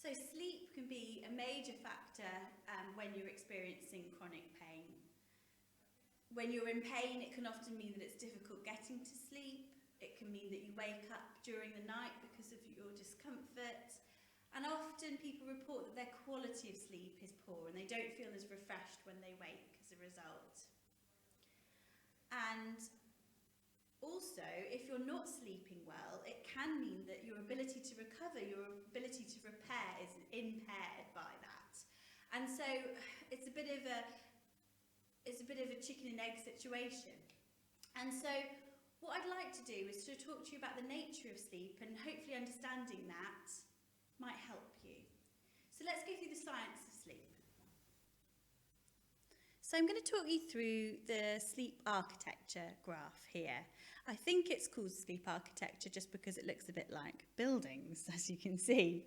So sleep can be a major factor when you're experiencing chronic pain. When you're in pain, it can often mean that it's difficult getting to sleep. It can mean that you wake up during the night because of your discomfort. And often people report that their quality of sleep is poor and they don't feel as refreshed when they wake as a result. And also, if you're not sleeping well, it can mean that your ability to recover, your ability to repair is impaired by that. And so it's a bit of a chicken and egg situation. And so what I'd like to do is to talk to you about the nature of sleep, and hopefully understanding that might help you. So let's go through the science of sleep. So I'm going to talk you through the sleep architecture graph here. I think it's called sleep architecture just because it looks a bit like buildings, as you can see.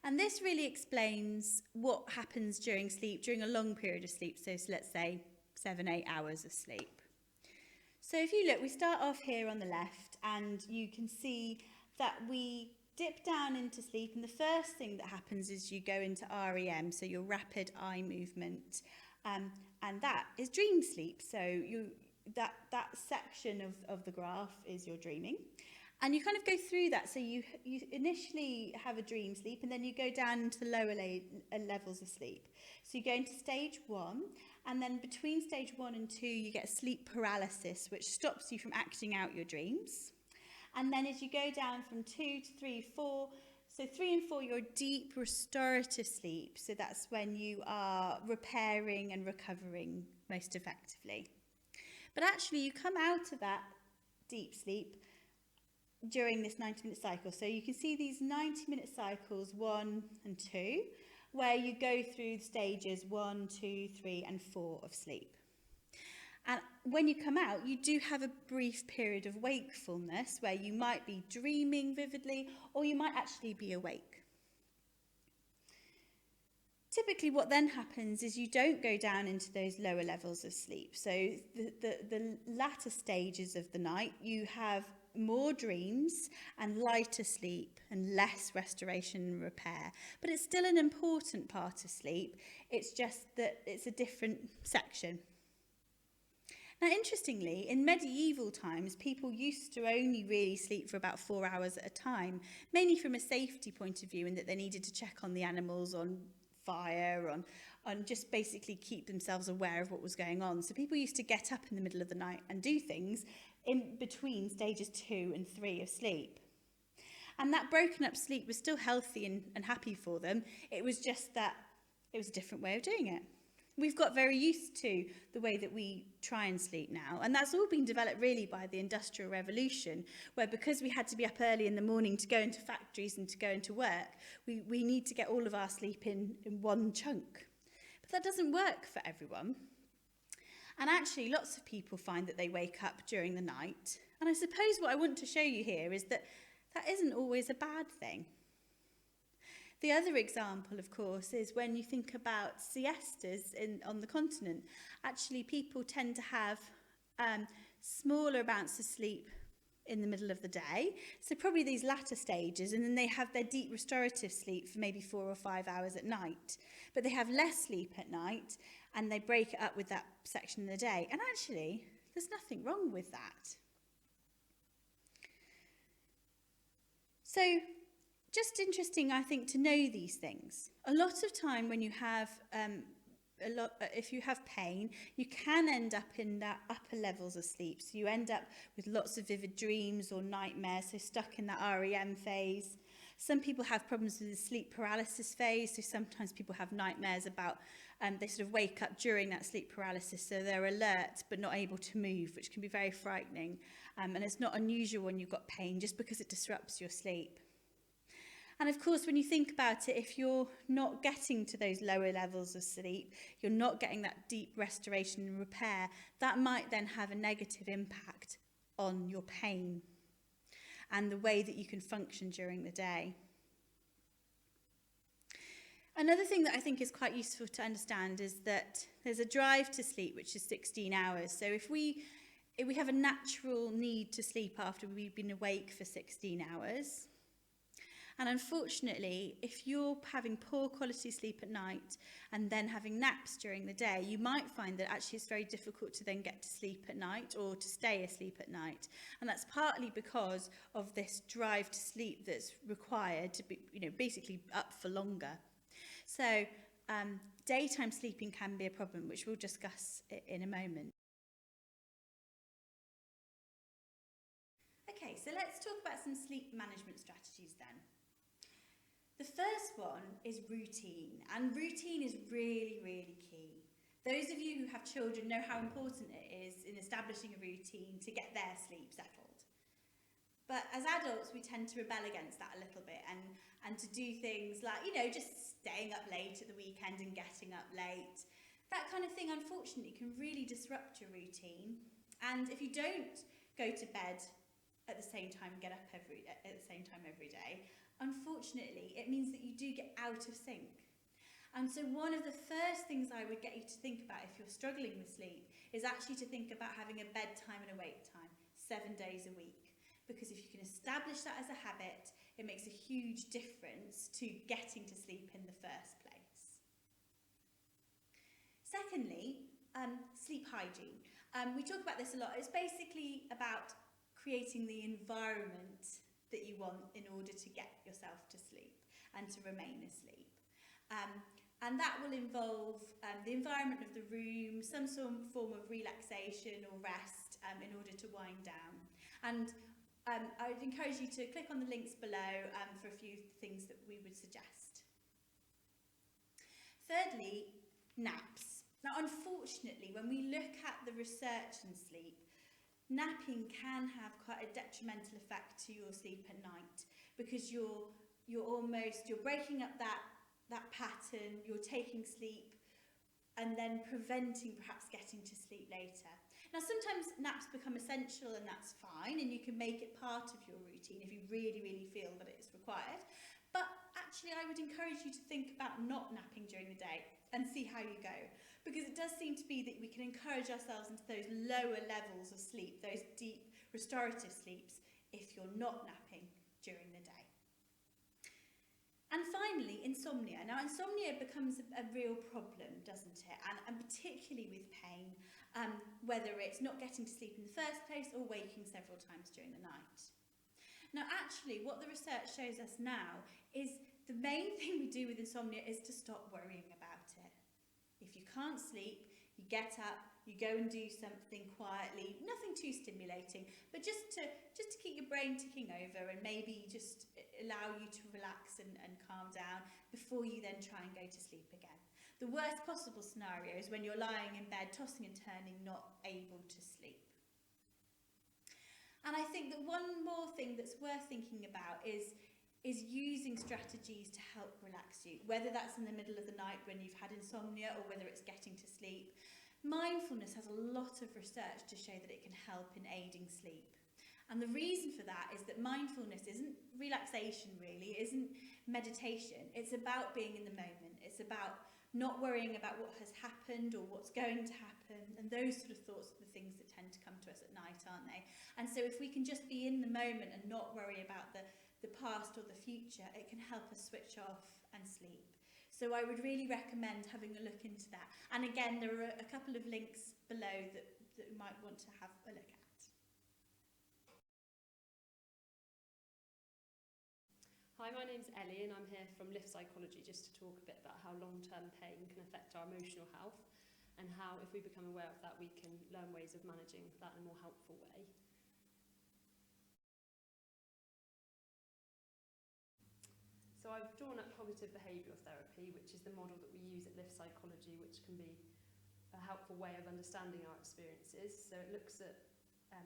And this really explains what happens during sleep, during a long period of sleep. So let's say 7-8 hours of sleep. So if you look, we start off here on the left, and you can see that we dip down into sleep, and the first thing that happens is you go into REM, so your rapid eye movement, and that is dream sleep. So that section of the graph is your dreaming. And you kind of go through that. So you initially have a dream sleep, and then you go down into the lower levels of sleep. So you go into stage 1, and then between stage 1 and 2, you get sleep paralysis, which stops you from acting out your dreams. And then as you go down from 2 to 3, 4, so 3 and 4, you're deep restorative sleep. So that's when you are repairing and recovering most effectively. But actually, you come out of that deep sleep during this 90-minute cycle. So you can see these 90-minute cycles, 1 and 2, where you go through stages 1, 2, 3, and 4 of sleep. And when you come out, you do have a brief period of wakefulness where you might be dreaming vividly, or you might actually be awake. Typically what then happens is you don't go down into those lower levels of sleep. So the latter stages of the night, you have more dreams and lighter sleep and less restoration and repair. But it's still an important part of sleep. It's just that it's a different section. Now, interestingly, in medieval times, people used to only really sleep for about 4 hours at a time, mainly from a safety point of view, in that they needed to check on the animals, on fire, on just basically keep themselves aware of what was going on. So people used to get up in the middle of the night and do things in between stages 2 and 3 of sleep. And that broken up sleep was still healthy and happy for them. It was just that it was a different way of doing it. We've got very used to the way that we try and sleep now. And that's all been developed really by the Industrial Revolution, where because we had to be up early in the morning to go into factories and to go into work, we need to get all of our sleep in one chunk. But that doesn't work for everyone. And actually, lots of people find that they wake up during the night. And I suppose what I want to show you here is that that isn't always a bad thing. The other example, of course, is when you think about siestas on the continent. Actually, people tend to have smaller amounts of sleep in the middle of the day, so probably these latter stages, and then they have their deep restorative sleep for maybe 4 or 5 hours at night. But they have less sleep at night, and they break it up with that section in the day. And actually, there's nothing wrong with that. So, just interesting, I think, to know these things. A lot of time when you have if you have pain, you can end up in that upper levels of sleep. So you end up with lots of vivid dreams or nightmares, so stuck in that REM phase. Some people have problems with the sleep paralysis phase, so sometimes people have nightmares about, they sort of wake up during that sleep paralysis, so they're alert but not able to move, which can be very frightening. And it's not unusual when you've got pain, just because it disrupts your sleep. And of course, when you think about it, if you're not getting to those lower levels of sleep, you're not getting that deep restoration and repair, that might then have a negative impact on your pain and the way that you can function during the day. Another thing that I think is quite useful to understand is that there's a drive to sleep, which is 16 hours. So if we have a natural need to sleep after we've been awake for 16 hours, And unfortunately, if you're having poor quality sleep at night and then having naps during the day, you might find that actually it's very difficult to then get to sleep at night or to stay asleep at night. And that's partly because of this drive to sleep that's required to be, basically up for longer. So daytime sleeping can be a problem, which we'll discuss in a moment. Okay, so let's talk about some sleep management strategies then. The first one is routine, and routine is really, really key. Those of you who have children know how important it is in establishing a routine to get their sleep settled. But as adults, we tend to rebel against that a little bit and to do things like, just staying up late at the weekend and getting up late. That kind of thing, unfortunately, can really disrupt your routine. And if you don't go to bed at the same time and get up at the same time every day, unfortunately, it means that you do get out of sync. And so one of the first things I would get you to think about if you're struggling with sleep is actually to think about having a bedtime and a wake time 7 days a week. Because if you can establish that as a habit, it makes a huge difference to getting to sleep in the first place. Secondly, sleep hygiene. We talk about this a lot. It's basically about creating the environment that you want in order to get yourself to sleep and to remain asleep. And that will involve the environment of the room, some form of relaxation or rest in order to wind down. And I would encourage you to click on the links below for a few things that we would suggest. Thirdly, naps. Now, unfortunately, when we look at the research in sleep, napping can have quite a detrimental effect to your sleep at night because you're breaking up that pattern, you're taking sleep and then preventing perhaps getting to sleep later. Now, sometimes naps become essential and that's fine, and you can make it part of your routine if you really, really feel that it's required. But actually, I would encourage you to think about not napping during the day and see how you go. Because it does seem to be that we can encourage ourselves into those lower levels of sleep, those deep restorative sleeps, if you're not napping during the day. And finally, insomnia. Now, insomnia becomes a real problem, doesn't it? And particularly with pain, whether it's not getting to sleep in the first place or waking several times during the night. Now, actually, what the research shows us now is the main thing we do with insomnia is to stop worrying about it. If you can't sleep, you get up, you go and do something quietly, nothing too stimulating, but just to keep your brain ticking over and maybe just allow you to relax and calm down before you then try and go to sleep again. The worst possible scenario is when you're lying in bed, tossing and turning, not able to sleep. And I think that one more thing that's worth thinking about is using strategies to help relax you, whether that's in the middle of the night when you've had insomnia or whether it's getting to sleep. Mindfulness has a lot of research to show that it can help in aiding sleep. And the reason for that is that mindfulness isn't relaxation really, it isn't meditation. It's about being in the moment. It's about not worrying about what has happened or what's going to happen. And those sort of thoughts are the things that tend to come to us at night, aren't they? And so if we can just be in the moment and not worry about the past or the future, it can help us switch off and sleep. So I would really recommend having a look into that. And again, there are a couple of links below that you might want to have a look at. Hi, my name's Ellie and I'm here from Lift Psychology just to talk a bit about how long-term pain can affect our emotional health and how, if we become aware of that, we can learn ways of managing that in a more helpful way. So I've drawn up cognitive behavioural therapy, which is the model that we use at Lift Psychology, which can be a helpful way of understanding our experiences. So it looks at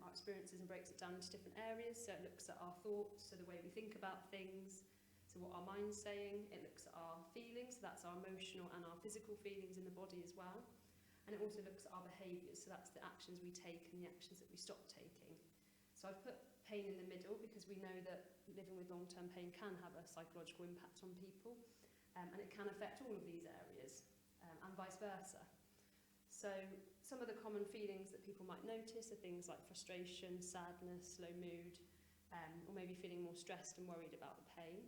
our experiences and breaks it down into different areas. So it looks at our thoughts, so the way we think about things, so what our mind's saying. It looks at our feelings, so that's our emotional and our physical feelings in the body as well. And it also looks at our behaviours, so that's the actions we take and the actions that we stop taking. So I've put pain in the middle because we know that living with long-term pain can have a psychological impact on people, and it can affect all of these areas, and vice versa. So some of the common feelings that people might notice are things like frustration, sadness, low mood, or maybe feeling more stressed and worried about the pain.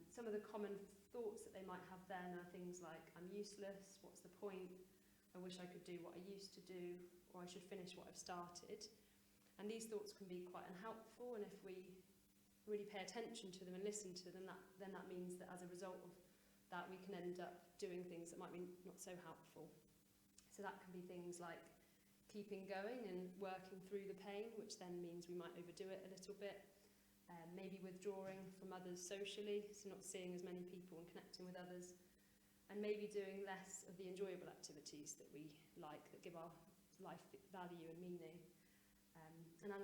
Some of the common thoughts that they might have then are things like, I'm useless, what's the point, I wish I could do what I used to do, or I should finish what I've started. And these thoughts can be quite unhelpful, and if we really pay attention to them and listen to them, then that means that as a result of that we can end up doing things that might be not so helpful. So that can be things like keeping going and working through the pain, which then means we might overdo it a little bit. Maybe withdrawing from others socially, so not seeing as many people and connecting with others. And maybe doing less of the enjoyable activities that we like, that give our life value and meaning. And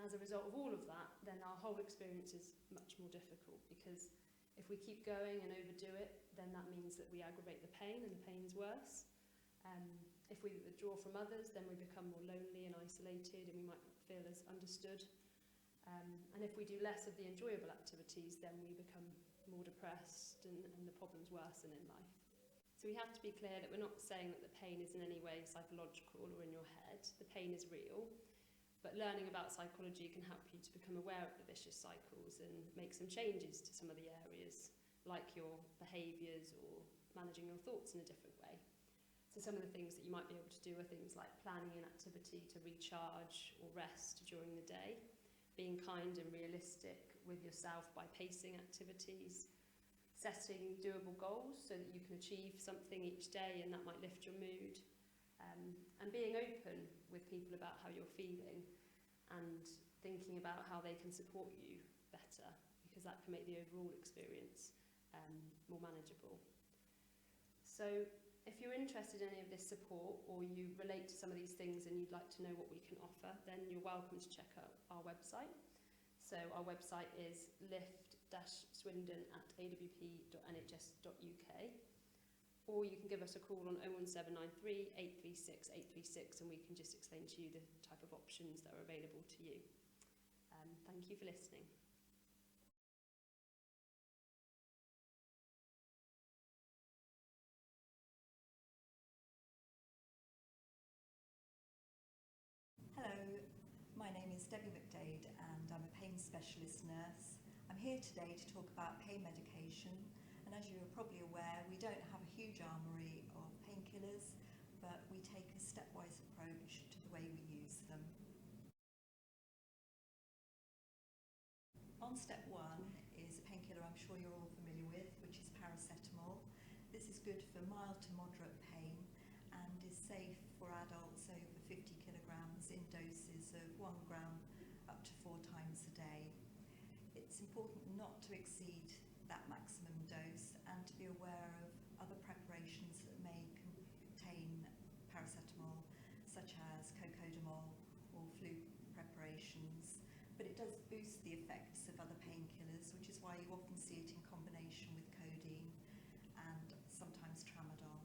as a result of all of that, then our whole experience is much more difficult, because if we keep going and overdo it, then that means that we aggravate the pain, and the pain's worse. If we withdraw from others, then we become more lonely and isolated, and we might not feel as understood. And if we do less of the enjoyable activities, then we become more depressed, and the problems worsen in life. So we have to be clear that we're not saying that the pain is in any way psychological or in your head. The pain is real, but learning about psychology can help you to become aware of the vicious cycles and make some changes to some of the areas, like your behaviours or managing your thoughts in a different way. So some of the things that you might be able to do are things like planning an activity to recharge or rest during the day, being kind and realistic with yourself by pacing activities, setting doable goals so that you can achieve something each day, and that might lift your mood, and being open with people about how you're feeling and thinking about how they can support you better, because that can make the overall experience more manageable. So if you're interested in any of this support, or you relate to some of these things and you'd like to know what we can offer, then you're welcome to check out our website. So our website is lift-swindon@awp.nhs.uk, or you can give us a call on 01793 836 836, and we can just explain to you the type of options that are available to you. Thank you for listening. Hello, my name is Debbie McDade, and I'm a pain specialist nurse. I'm here today to talk about pain medication, and as you're probably aware, we don't have a huge armoury of painkillers, but we take a stepwise approach to the way we use them. On step one is a painkiller I'm sure you're all familiar with, which is paracetamol. This is good for mild to moderate pain and is safe for adults over 50 kilograms in doses of 1 gram up to 4 times a day. It's important not to exceed that maximum dose, and to be aware of other preparations that may contain paracetamol, such as cocodamol or flu preparations. But it does boost the effects of other painkillers, which is why you often see it in combination with codeine and sometimes tramadol.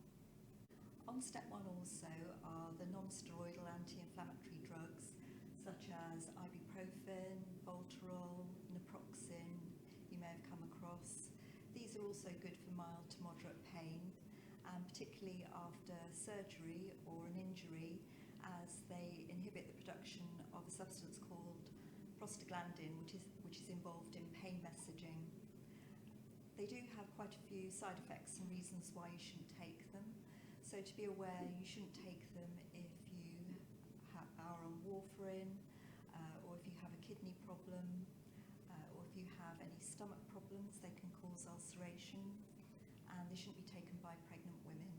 On step one also are the non-steroidal anti-inflammatory drugs, such as ibuprofen, Voltarol, naproxen, you may have come across. These are also good for mild to moderate pain, and particularly after surgery or an injury, as they inhibit the production of a substance called prostaglandin, which is involved in pain messaging. They do have quite a few side effects and reasons why you shouldn't take them. So to be aware, you shouldn't take them if you are on warfarin, or if you have a kidney problem, or if you have any stomach problems. They can cause ulceration, and they shouldn't be taken by pregnant women.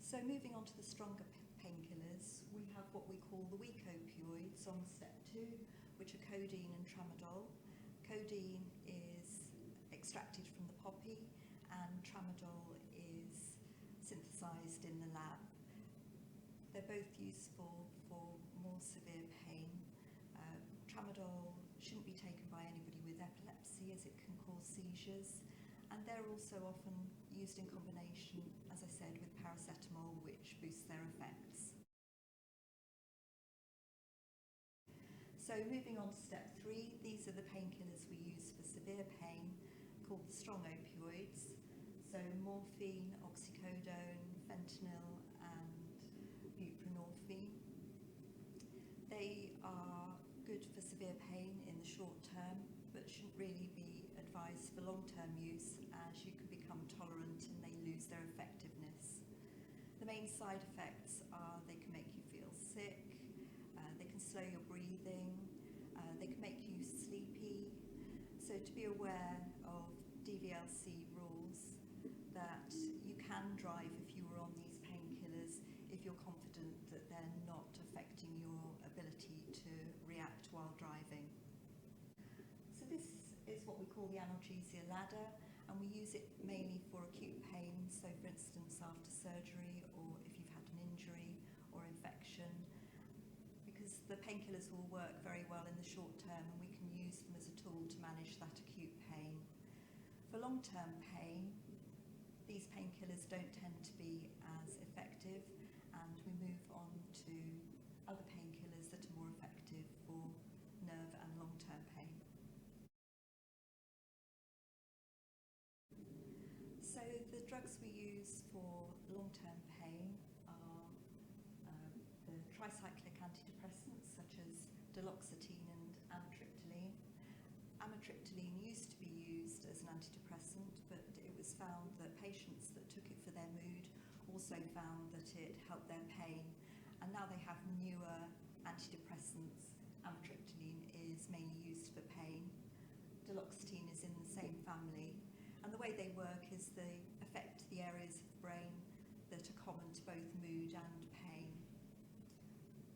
So moving on to the stronger painkillers, we have what we call the weak opioids on step 2, which are codeine and tramadol. Codeine is extracted from the poppy, and tramadol is synthesized in the lab. They're both useful for more severe pain. Tramadol shouldn't be taken by anybody with epilepsy, as it can cause seizures, and they're also often used in combination, as I said, with paracetamol, which boosts their effects. So moving on to step 3, these are the painkillers we use for severe pain, called the strong opioids. So morphine, oxycodone, fentanyl and buprenorphine. They are good for severe pain in the short for long-term use, as you can become tolerant and they lose their effectiveness. The main side effects are they can make you feel sick, they can slow your breathing, they can make you sleepy. So to be aware of DVLC rules, that you can drive if you were on these painkillers if you're confident that they're not affecting your ability to react while driving. So this is what we call the analgesia ladder, and we use it mainly for acute pain, so for instance after surgery or if you've had an injury or infection, because the painkillers will work very well in the short term and we can use them as a tool to manage that acute pain. For long-term pain, these painkillers don't tend to be as effective, and we move on to other painkillers that are more effective for nerve and long-term pain. So the drugs we use for long-term pain are the tricyclic antidepressants such as duloxetine and amitriptyline. Amitriptyline used to be used as an antidepressant, but it was found that patients that took it for their mood also found that it helped their pain, and now they have newer antidepressants. Amitriptyline is mainly used for pain. Duloxetine is in the same family, and the way they work is they affect the areas of the brain that are common to both mood and pain.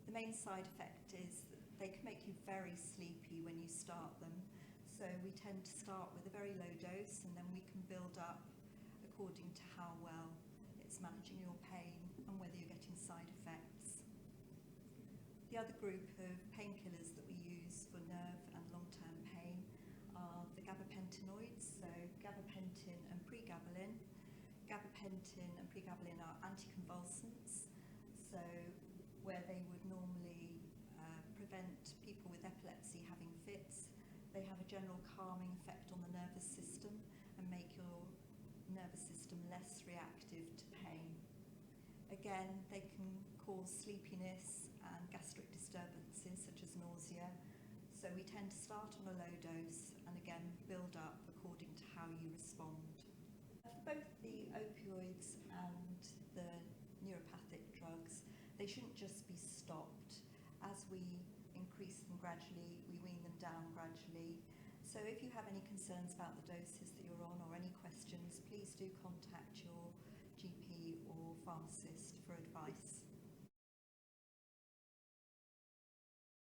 The main side effect is that they can make you very sleepy when you start them, so we tend to start with a very low dose and then we can build up according to how well it's managing your pain and whether you're getting side effects. The other group of painkillers that we use for nerve and long-term pain are the gabapentinoids, so gabapentin and pregabalin. Gabapentin and pregabalin are anticonvulsants, so where they would normally prevent people with epilepsy having fits, they have a general calming effect on the nervous system and make your nervous system less reactive to pain. Again, they can cause sleepiness and gastric disturbances such as nausea, so we tend to start on a low dose and again build up according to how you respond. For both the opioids and the neuropathic drugs, they shouldn't just be stopped. As we increase them gradually, we wean them down gradually. So if you have any concerns about the doses that you're on or any questions, please do contact your